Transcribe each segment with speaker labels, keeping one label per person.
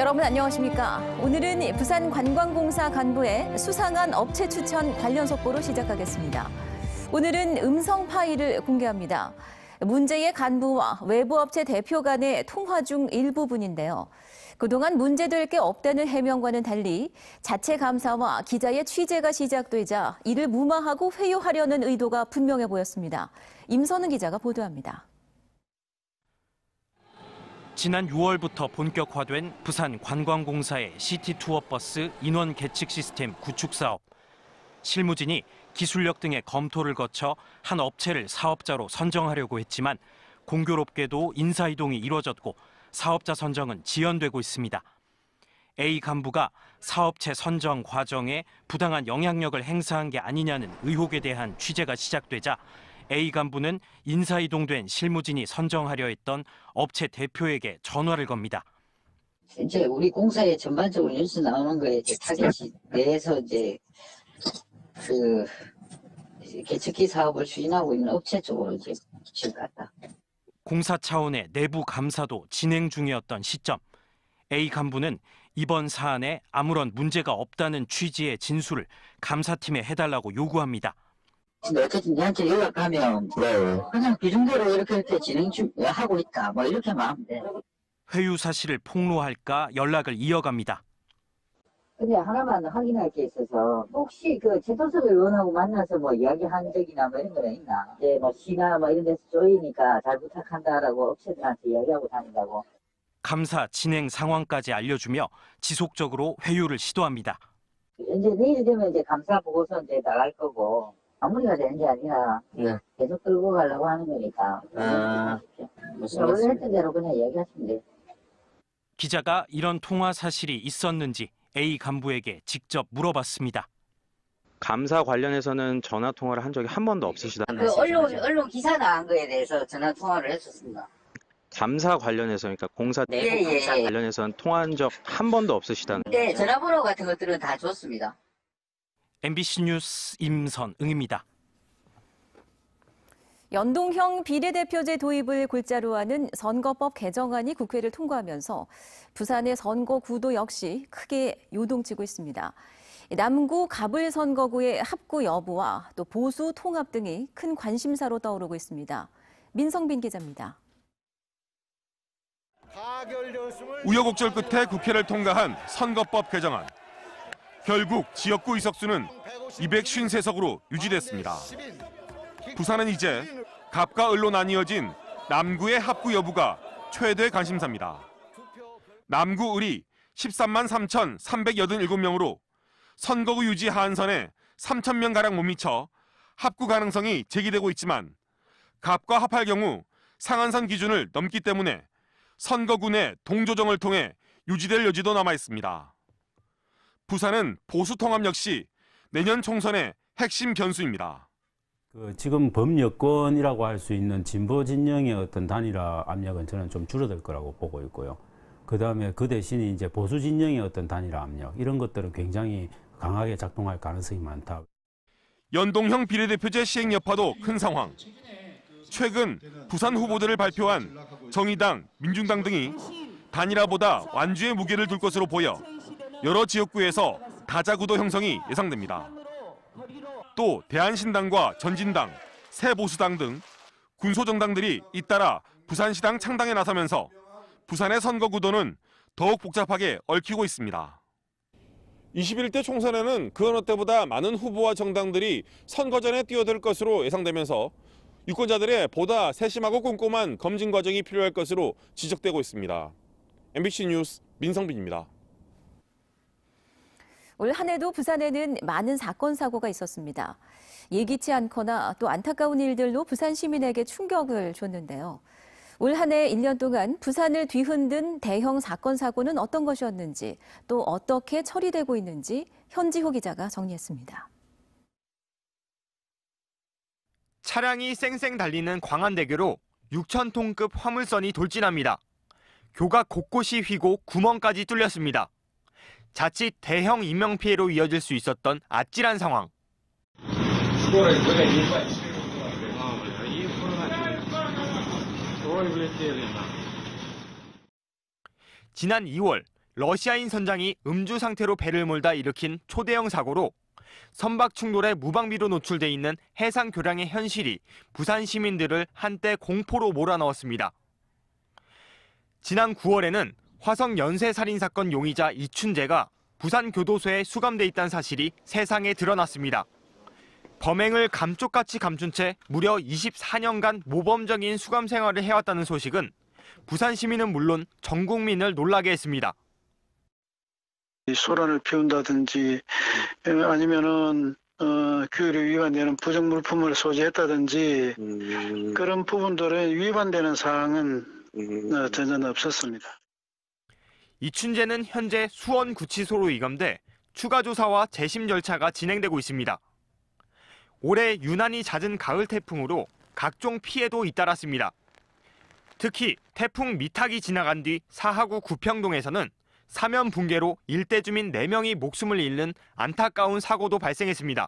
Speaker 1: 여러분 안녕하십니까? 오늘은 부산관광공사 간부의 수상한 업체 추천 관련 속보로 시작하겠습니다. 오늘은 음성 파일을 공개합니다. 문제의 간부와 외부 업체 대표 간의 통화 중 일부분인데요. 그동안 문제될 게 없다는 해명과는 달리 자체 감사와 기자의 취재가 시작되자 이를 무마하고 회유하려는 의도가 분명해 보였습니다. 임선은 기자가 보도합니다.
Speaker 2: 지난 6월부터 본격화된 부산관광공사의 시티투어버스 인원 계측 시스템 구축 사업. 실무진이 기술력 등의 검토를 거쳐 한 업체를 사업자로 선정하려고 했지만 공교롭게도 인사이동이 이뤄졌고 사업자 선정은 지연되고 있습니다. A 간부가 사업체 선정 과정에 부당한 영향력을 행사한 게 아니냐는 의혹에 대한 취재가 시작되자 A 간부는 인사이동된 실무진이 선정하려 했던 업체 대표에게 전화를 겁니다.
Speaker 3: 이제 우리 공사에 전반적으로 뉴스 나오는 거에 이제 타겟이 내에서 이제 그 계측기 사업을 추진하고 있는 업체 쪽으로 이제 질 같다.
Speaker 2: 공사 차원의 내부 감사도 진행 중이었던 시점. A 간부는 이번 사안에 아무런 문제가 없다는 취지의 진술을 감사팀에 해달라고 요구합니다.
Speaker 3: 어쨌든 니한테 연락하면 그냥 비중대로 이렇게 진행하고 있다 뭐 이렇게만 하면 돼.
Speaker 2: 회유 사실을 폭로할까 연락을 이어갑니다.
Speaker 3: 근데 하나만 확인할 게 있어서 혹시 그 최도섭 의원하고 만나서 뭐 이야기한 적이나 뭐 이런 거는 있나? 이제 뭐 시나 뭐 이런 데서 쪼이니까 잘 부탁한다라고 업체들한테 이야기하고 다닌다고.
Speaker 2: 감사 진행 상황까지 알려주며 지속적으로 회유를 시도합니다.
Speaker 3: 이제 내일 되면 이제 감사 보고서 이제 나갈 거고. 마무리가 되는 게 아니라 계속 끌고 가려고 하는 거니까. 원래 했던 대로 그냥 얘기하시면 돼요.
Speaker 2: 기자가 이런 통화 사실이 있었는지 A 간부에게 직접 물어봤습니다.
Speaker 4: 감사 관련해서는 전화 통화를 한 적이 한 번도 없으시다.
Speaker 3: 그 언론 기사 나간 거에 대해서 전화 통화를 했었습니다.
Speaker 4: 감사 관련해서 그러니까 공사 내부 감사 관련해서는 통화한 적 한 번도 없으시다는.
Speaker 3: 네, 전화번호 같은 것들은 다 줬습니다.
Speaker 2: MBC 뉴스 임선응입니다.
Speaker 1: 연동형 비례대표제 도입을 골자로 하는 선거법 개정안이 국회를 통과하면서 부산의 선거 구도 역시 크게 요동치고 있습니다. 남구 가불선거구의 합구 여부와 또 보수 통합 등이 큰 관심사로 떠오르고 있습니다. 민성빈 기자입니다.
Speaker 5: 우여곡절 끝에 국회를 통과한 선거법 개정안. 결국 지역구 의석수는 253석으로 유지됐습니다. 부산은 이제 갑과 을로 나뉘어진 남구의 합구 여부가 최대 관심사입니다. 남구 을이 13만 3,387명으로 선거구 유지 하한선에 3,000명가량 못 미쳐 합구 가능성이 제기되고 있지만 갑과 합할 경우 상한선 기준을 넘기 때문에 선거구 내 동조정을 통해 유지될 여지도 남아 있습니다. 부산은 보수 통합 역시 내년 총선의 핵심 변수입니다.
Speaker 6: 지금 범여권이라고 할 수 있는 진보 진영의 어떤 단일화 압력은 저는 좀 줄어들 거라고 보고 있고요. 그다음에 그 대신에 이제 보수 진영의 어떤 단일화 압력 이런 것들은 굉장히 강하게 작동할 가능성이 많다.
Speaker 5: 연동형 비례대표제 시행 여파도 큰 상황. 최근 부산 후보들을 발표한 정의당, 민중당 등이 단일화보다 완주의 무게를 둘 것으로 보여 여러 지역구에서 다자구도 형성이 예상됩니다. 또 대한신당과 전진당, 새보수당 등 군소정당들이 잇따라 부산시당 창당에 나서면서 부산의 선거구도는 더욱 복잡하게 얽히고 있습니다. 21대 총선에는 그 어느 때보다 많은 후보와 정당들이 선거전에 뛰어들 것으로 예상되면서 유권자들의 보다 세심하고 꼼꼼한 검증 과정이 필요할 것으로 지적되고 있습니다. MBC 뉴스 민성빈입니다.
Speaker 1: 올 한 해도 부산에는 많은 사건, 사고가 있었습니다. 예기치 않거나 또 안타까운 일들로 부산 시민에게 충격을 줬는데요. 올 한 해 1년 동안 부산을 뒤흔든 대형 사건, 사고는 어떤 것이었는지 또 어떻게 처리되고 있는지 현지호 기자가 정리했습니다.
Speaker 7: 차량이 쌩쌩 달리는 광안대교로 6,000톤급 화물선이 돌진합니다. 교각 곳곳이 휘고 구멍까지 뚫렸습니다. 자칫 대형 인명피해로 이어질 수 있었던 아찔한 상황. 지난 2월 러시아인 선장이 음주 상태로 배를 몰다 일으킨 초대형 사고로 선박 충돌에 무방비로 노출돼 있는 해상 교량의 현실이 부산 시민들을 한때 공포로 몰아넣었습니다. 지난 9월에는 화성 연쇄 살인 사건 용의자 이춘재가 부산 교도소에 수감돼 있다는 사실이 세상에 드러났습니다. 범행을 감쪽같이 감춘 채 무려 24년간 모범적인 수감 생활을 해왔다는 소식은 부산 시민은 물론 전 국민을 놀라게 했습니다.
Speaker 8: 소란을 피운다든지 아니면은 규율에 위반되는 부정 물품을 소지했다든지 그런 부분들에 위반되는 사항은 전혀 없었습니다.
Speaker 7: 이춘재는 현재 수원구치소로 이감돼 추가 조사와 재심 절차가 진행되고 있습니다. 올해 유난히 잦은 가을 태풍으로 각종 피해도 잇따랐습니다. 특히 태풍 미탁이 지나간 뒤 사하구 구평동에서는 사면 붕괴로 일대 주민 4명이 목숨을 잃는 안타까운 사고도 발생했습니다.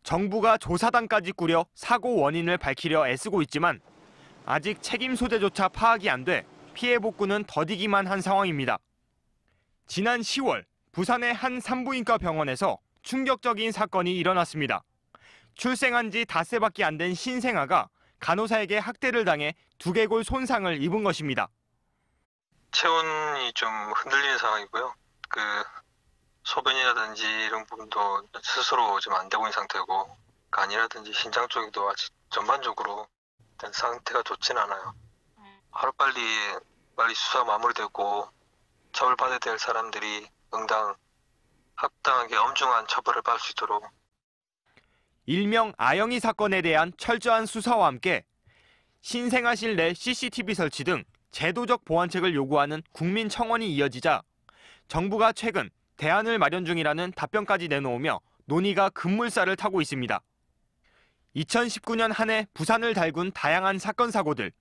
Speaker 7: 정부가 조사단까지 꾸려 사고 원인을 밝히려 애쓰고 있지만 아직 책임 소재조차 파악이 안 돼 피해 복구는 더디기만 한 상황입니다. 지난 10월 부산의 한 산부인과 병원에서 충격적인 사건이 일어났습니다. 출생한 지 닷새밖에 안 된 신생아가 간호사에게 학대를 당해 두개골 손상을 입은 것입니다.
Speaker 9: 체온이 좀 흔들리는 상황이고요. 소변이라든지 이런 부분도 스스로 좀 안 되고 있는 상태고, 간이라든지 신장 쪽에도 아직 전반적으로 일단 상태가 좋지는 않아요. 하루빨리 수사 마무리되고 처벌받아야 될 사람들이 합당하게 엄중한 처벌을 받을 수 있도록.
Speaker 7: 일명 아영이 사건에 대한 철저한 수사와 함께 신생아실 내 CCTV 설치 등 제도적 보완책을 요구하는 국민 청원이 이어지자 정부가 최근 대안을 마련 중이라는 답변까지 내놓으며 논의가 급물살을 타고 있습니다. 2019년 한 해 부산을 달군 다양한 사건 사고들.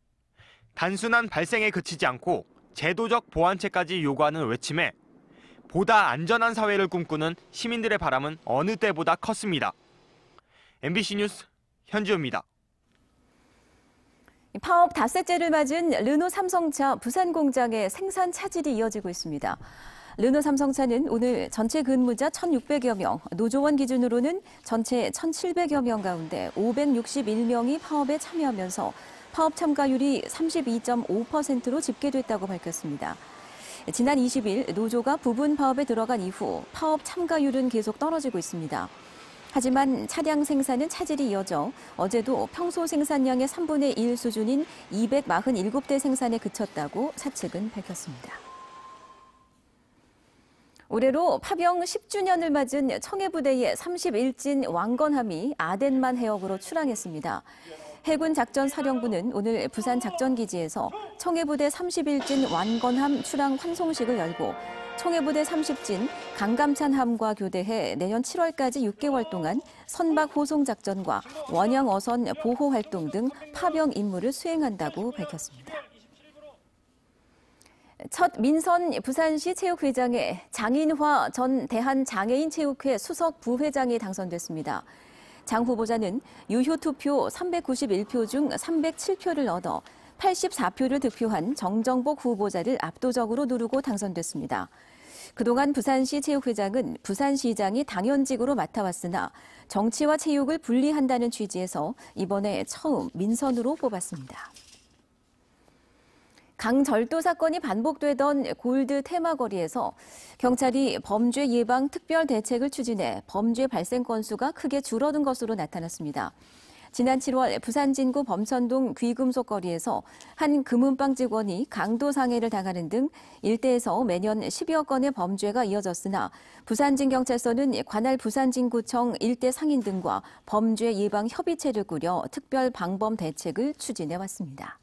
Speaker 7: 단순한 발생에 그치지 않고 제도적 보완책까지 요구하는 외침에 보다 안전한 사회를 꿈꾸는 시민들의 바람은 어느 때보다 컸습니다. MBC 뉴스 현지호입니다.
Speaker 1: 파업 닷새째를 맞은 르노 삼성차 부산 공장의 생산 차질이 이어지고 있습니다. 르노 삼성차는 오늘 전체 근무자 1,600여 명, 노조원 기준으로는 전체 1,700여 명 가운데 561명이 파업에 참여하면서 파업 참가율이 32.5%로 집계됐다고 밝혔습니다. 지난 20일 노조가 부분 파업에 들어간 이후 파업 참가율은 계속 떨어지고 있습니다. 하지만 차량 생산은 차질이 이어져 어제도 평소 생산량의 3분의 1 수준인 247대 생산에 그쳤다고 사측은 밝혔습니다. 올해로 파병 10주년을 맞은 청해부대의 31진 왕건함이 아덴만 해역으로 출항했습니다. 해군 작전사령부는 오늘 부산 작전기지에서 청해부대 31진 왕건함 출항 환송식을 열고 청해부대 30진 강감찬함과 교대해 내년 7월까지 6개월 동안 선박 호송 작전과 원형 어선 보호 활동 등 파병 임무를 수행한다고 밝혔습니다. 첫 민선 부산시 체육회장에 장인화 전 대한장애인체육회 수석 부회장이 당선됐습니다. 장 후보자는 유효 투표 391표 중 307표를 얻어 84표를 득표한 정정복 후보자를 압도적으로 누르고 당선됐습니다. 그동안 부산시 체육회장은 부산시장이 당연직으로 맡아왔으나 정치와 체육을 분리한다는 취지에서 이번에 처음 민선으로 뽑았습니다. 강절도 사건이 반복되던 골드 테마거리에서 경찰이 범죄 예방 특별 대책을 추진해 범죄 발생 건수가 크게 줄어든 것으로 나타났습니다. 지난 7월 부산 진구 범천동 귀금속거리에서 한 금은방 직원이 강도상해를 당하는 등 일대에서 매년 10여 건의 범죄가 이어졌으나 부산진경찰서는 관할 부산진구청 일대 상인 등과 범죄 예방 협의체를 꾸려 특별 방범 대책을 추진해왔습니다.